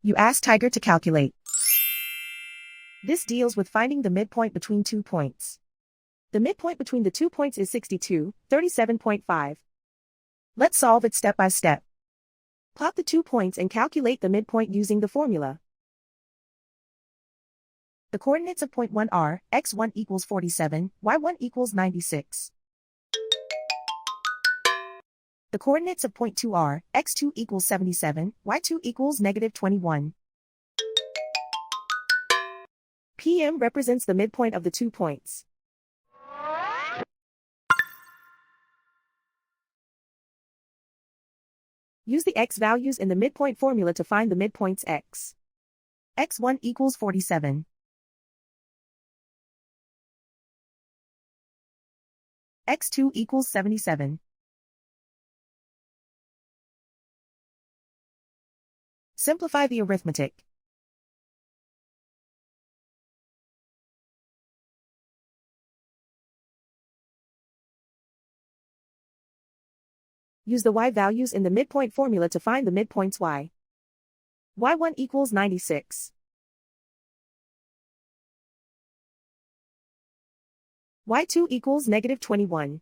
You ask Tiger to calculate. This deals with finding the midpoint between 2 points. The midpoint between the 2 points is 62, 37.5. Let's solve it step by step. Plot the 2 points and calculate the midpoint using the formula. The coordinates of point 1 are, x1 equals 47, y1 equals 96. The coordinates of point 2 are, x2 equals 77, y2 equals negative 21. PM represents the midpoint of the 2 points. Use the x values in the midpoint formula to find the midpoints x. x1 equals 47. x2 equals 77. Simplify the arithmetic. Use the y values in the midpoint formula to find the midpoints y. y1 equals 96. y2 equals negative 21.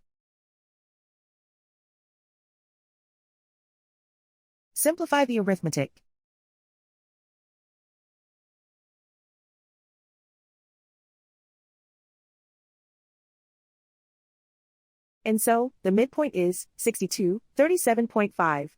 Simplify the arithmetic. And so, the midpoint is 62, 37.5.